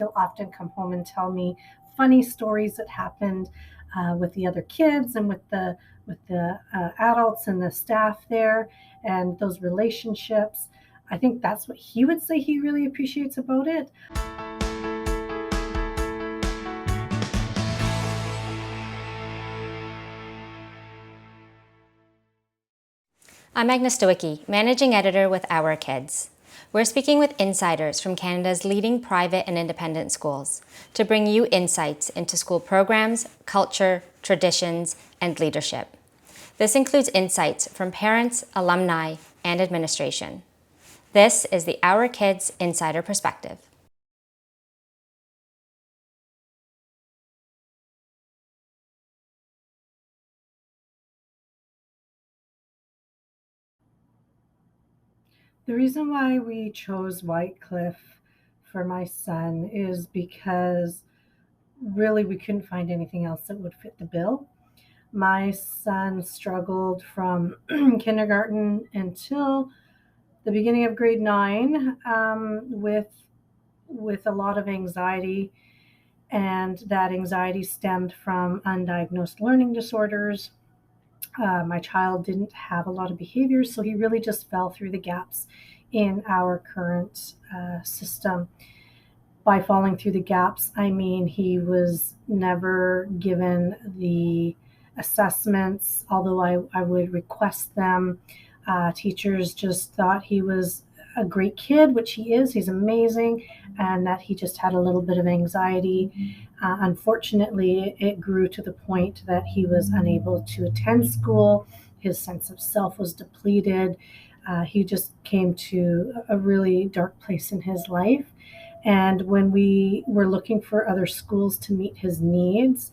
he'll often come home and tell me funny stories that happened with the other kids and with the adults and the staff there, and those relationships. I think that's what he would say he really appreciates about it. I'm Agnes Stowicki, Managing Editor with Our Kids. We're speaking with insiders from Canada's leading private and independent schools to bring you insights into school programs, culture, traditions, and leadership. This includes insights from parents, alumni, and administration. This is the Our Kids Insider Perspective. The reason why we chose Whytecliff for my son is because really we couldn't find anything else that would fit the bill. My son struggled from kindergarten until the beginning of grade 9 with a lot of anxiety, and that anxiety stemmed from undiagnosed learning disorders. My child didn't have a lot of behaviors, so he really just fell through the gaps in our current system. By falling through the gaps, I mean he was never given the assessments, although I would request them. Teachers just thought he was a great kid, which he is. He's amazing, and that he just had a little bit of anxiety. Unfortunately, it grew to the point that he was unable to attend school. His sense of self was depleted. He just came to a really dark place in his life. And when we were looking for other schools to meet his needs,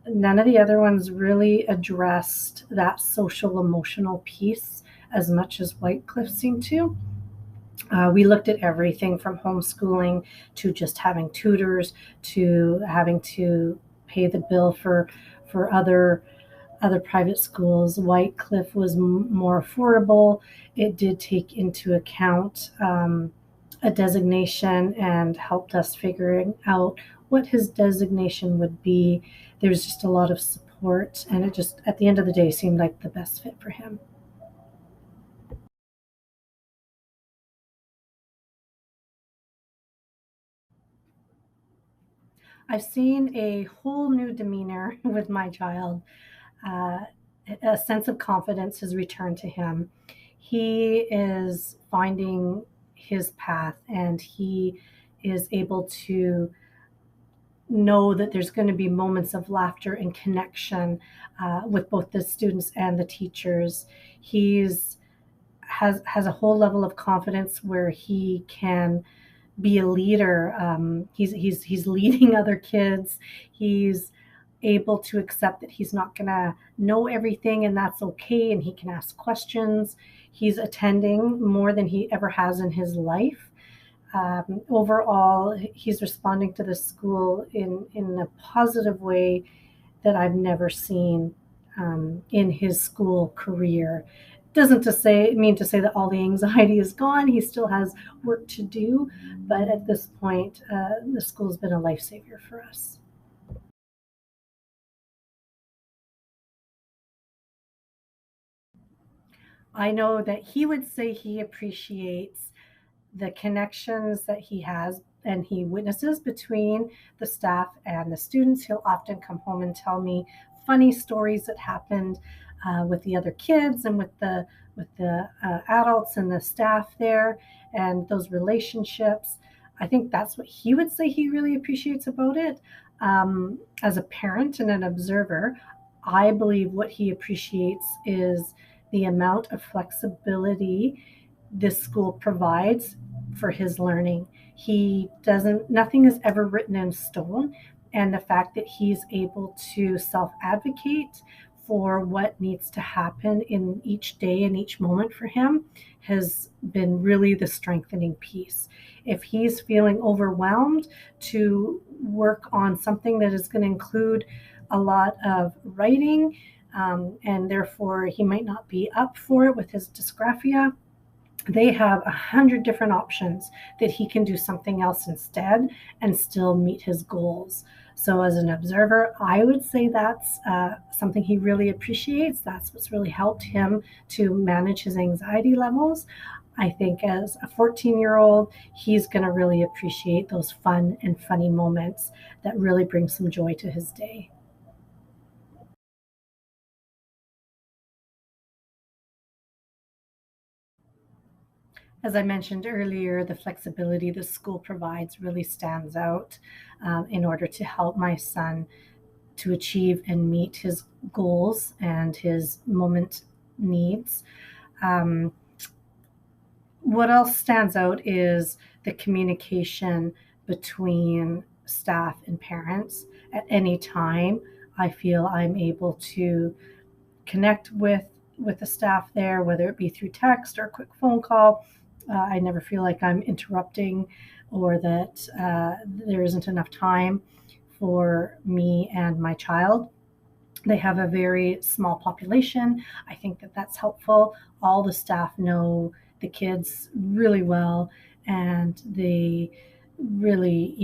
none of the other ones really addressed that social emotional piece as much as Whytecliff seemed to. We looked at everything from homeschooling to just having tutors to having to pay the bill for other private schools. Whytecliff was more affordable. It did take into account a designation and helped us figuring out what his designation would be. There's just a lot of support, and it just, at the end of the day, seemed like the best fit for him. I've seen a whole new demeanor with my child. Uh, a sense of confidence has returned to him. He is finding his path, and he is able to know that there's going to be moments of laughter and connection with both the students and the teachers. He's has a whole level of confidence where he can be a leader. He's leading other kids. He's able to accept that he's not going to know everything, and that's okay, and he can ask questions. He's attending more than he ever has in his life. Overall, he's responding to the school in a positive way that I've never seen in his school career. Doesn't mean to say that all the anxiety is gone. He still has work to do, but at this point, the school's been a lifesaver for us. I know that he would say he appreciates the connections that he has and he witnesses between the staff and the students. He'll often come home and tell me funny stories that happened with the other kids and with the adults and the staff there, and those relationships. I think that's what he would say he really appreciates about it. As a parent and an observer, I believe what he appreciates is the amount of flexibility this school provides for his learning. Nothing is ever written in stone. And the fact that he's able to self advocate for what needs to happen in each day and each moment for him has been really the strengthening piece. If he's feeling overwhelmed, to work on something that is going to include a lot of writing, and therefore he might not be up for it with his dysgraphia, they have 100 different options that he can do something else instead and still meet his goals. So, as an observer, I would say that's something he really appreciates. That's what's really helped him to manage his anxiety levels. I think as a 14-year-old, he's going to really appreciate those fun and funny moments that really bring some joy to his day. As I mentioned earlier, the flexibility the school provides really stands out in order to help my son to achieve and meet his goals and his moment needs. Um, what else stands out is the communication between staff and parents. At any time, I feel I'm able to connect with the staff there, whether it be through text or a quick phone call. I never feel like I'm interrupting or that there isn't enough time for me and my child. They have a very small population. I think that that's helpful. All the staff know the kids really well, and they really,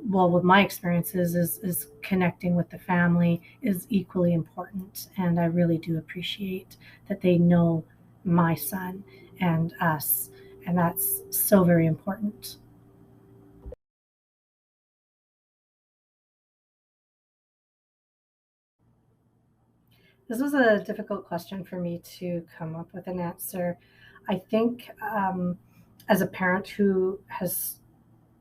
well, with my experiences is connecting with the family is equally important. And I really do appreciate that they know my son and us, and that's so very important. This was a difficult question for me to come up with an answer. I think as a parent who has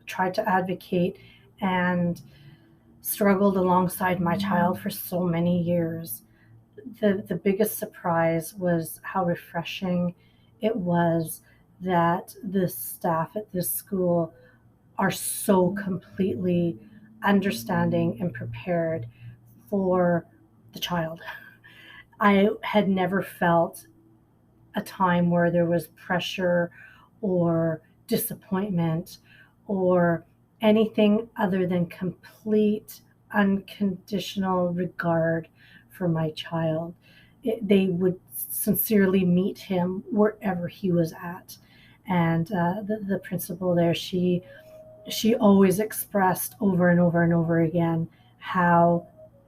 tried to advocate and struggled alongside my child for so many years, the biggest surprise was how refreshing it was that the staff at this school are so completely understanding and prepared for the child. I had never felt a time where there was pressure or disappointment or anything other than complete unconditional regard for my child. They would sincerely meet him wherever he was at. And the principal there, she always expressed over and over and over again how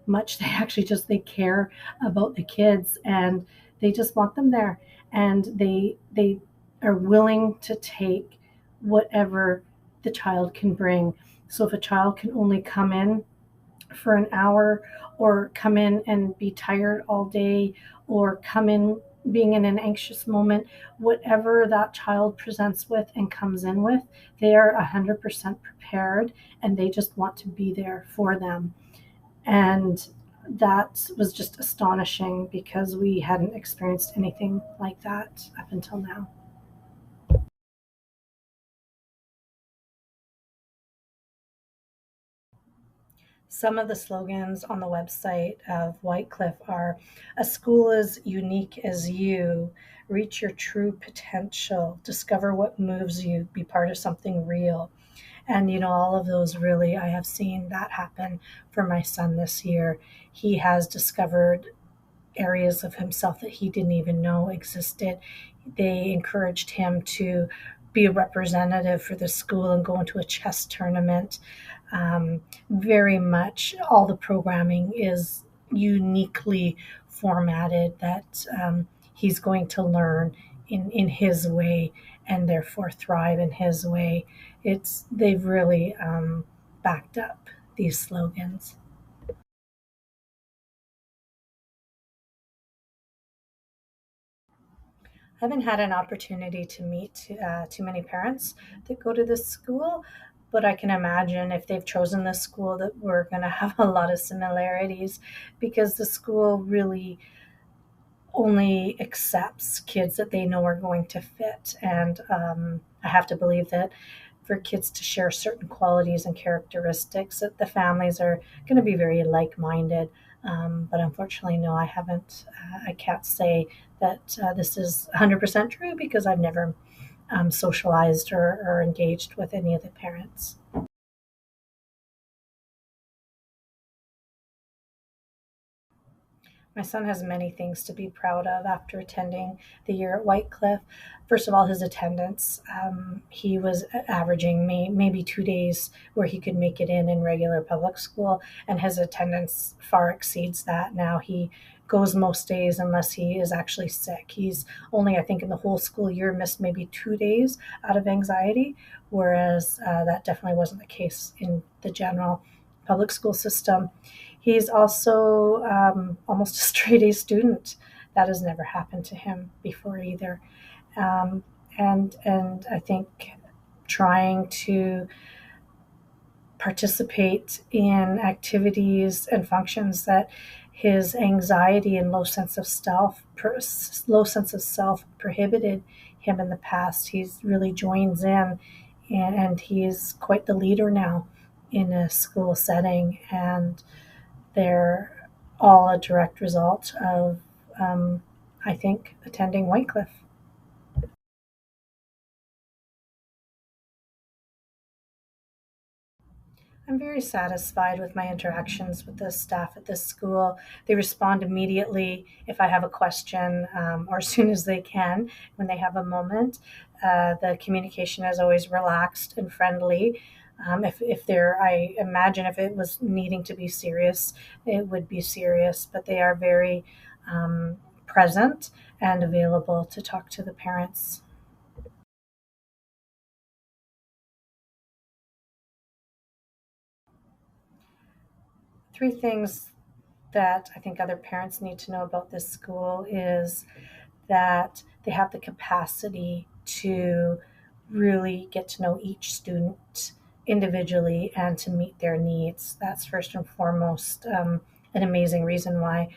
much they actually just they care about the kids, and they just want them there, and they are willing to take whatever the child can bring. So if a child can only come in for an hour or come in and be tired all day or come in being in an anxious moment, whatever that child presents with and comes in with, they are 100% prepared, and they just want to be there for them. And that was just astonishing because we hadn't experienced anything like that up until now. Some of the slogans on the website of Whytecliff are: a school as unique as you, reach your true potential, discover what moves you, be part of something real. And, all of those really, I have seen that happen for my son this year. He has discovered areas of himself that he didn't even know existed. They encouraged him to be a representative for the school and go into a chess tournament. Very much all the programming is uniquely formatted that he's going to learn in his way and therefore thrive in his way. They've really backed up these slogans. I haven't had an opportunity to meet too many parents that go to this school, but I can imagine if they've chosen this school that we're going to have a lot of similarities because the school really only accepts kids that they know are going to fit. And I have to believe that for kids to share certain qualities and characteristics, that the families are going to be very like-minded. But unfortunately, no, I haven't. I can't say that this is 100% true because I've never socialized or engaged with any of the parents. My son has many things to be proud of after attending the year at Whytecliff. First of all, his attendance. He was averaging maybe 2 days where he could make it in regular public school, and his attendance far exceeds that now. He goes most days unless he is actually sick. He's only, I think, in the whole school year missed maybe 2 days out of anxiety, whereas that definitely wasn't the case in the general public school system. He's also almost a straight A student. That has never happened to him before either. Um, and I think trying to participate in activities and functions that his anxiety and low sense of self prohibited him in the past. He's really joins in, and he's quite the leader now in a school setting, and they're all a direct result of, I think, attending Whytecliff. I'm very satisfied with my interactions with the staff at this school. They respond immediately if I have a question, or as soon as they can when they have a moment. The communication is always relaxed and friendly. If they're, I imagine if it was needing to be serious, it would be serious, but they are very present and available to talk to the parents. Three things that I think other parents need to know about this school is that they have the capacity to really get to know each student individually and to meet their needs. That's first and foremost an amazing reason why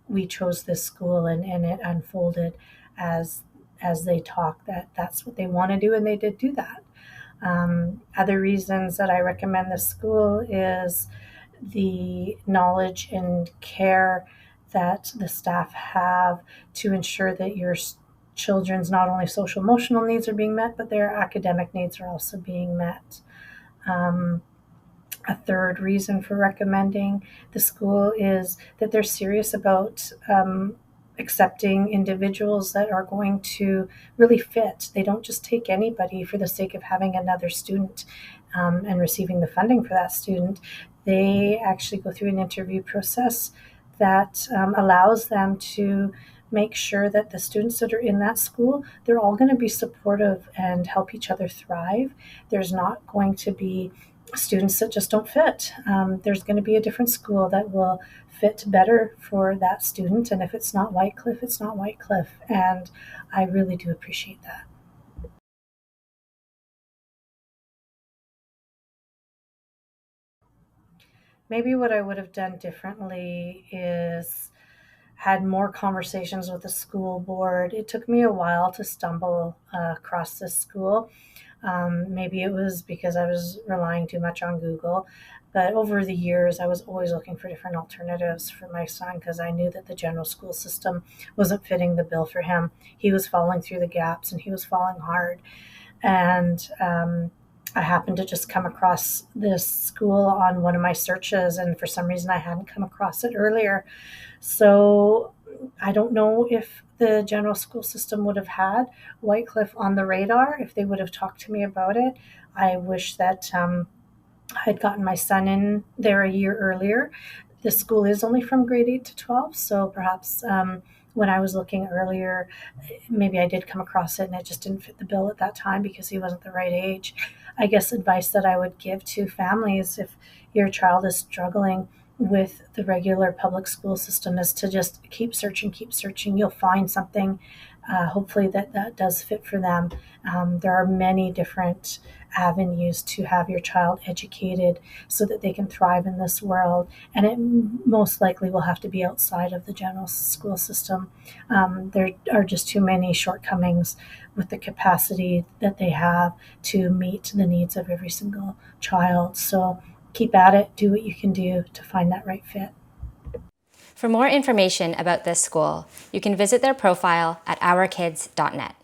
we chose this school, and it unfolded as they talk that that's what they want to do, and they did do that. Other reasons that I recommend this school is the knowledge and care that the staff have to ensure that your children's not only social emotional needs are being met, but their academic needs are also being met. Um, a third reason for recommending the school is that they're serious about accepting individuals that are going to really fit. They don't just take anybody for the sake of having another student and receiving the funding for that student. They actually go through an interview process that allows them to make sure that the students that are in that school, they're all going to be supportive and help each other thrive. There's not going to be students that just don't fit. There's going to be a different school that will fit better for that student. And if it's not Whytecliff, it's not Whytecliff. And I really do appreciate that. Maybe what I would have done differently is had more conversations with the school board. It took me a while to stumble across this school. Maybe it was because I was relying too much on Google, but over the years, I was always looking for different alternatives for my son because I knew that the general school system wasn't fitting the bill for him. He was falling through the gaps and he was falling hard. And I happened to just come across this school on one of my searches, and for some reason, I hadn't come across it earlier. So I don't know if the general school system would have had Whytecliff on the radar if they would have talked to me about it. I wish that I had gotten my son in there a year earlier. The school is only from grade 8 to 12, so perhaps when I was looking earlier, maybe I did come across it and it just didn't fit the bill at that time because he wasn't the right age. I guess advice that I would give to families if your child is struggling with the regular public school system is to just keep searching, keep searching. You'll find something, hopefully, that does fit for them. There are many different avenues to have your child educated so that they can thrive in this world. And it most likely will have to be outside of the general school system. There are just too many shortcomings with the capacity that they have to meet the needs of every single child. So keep at it, do what you can do to find that right fit. For more information about this school, you can visit their profile at ourkids.net.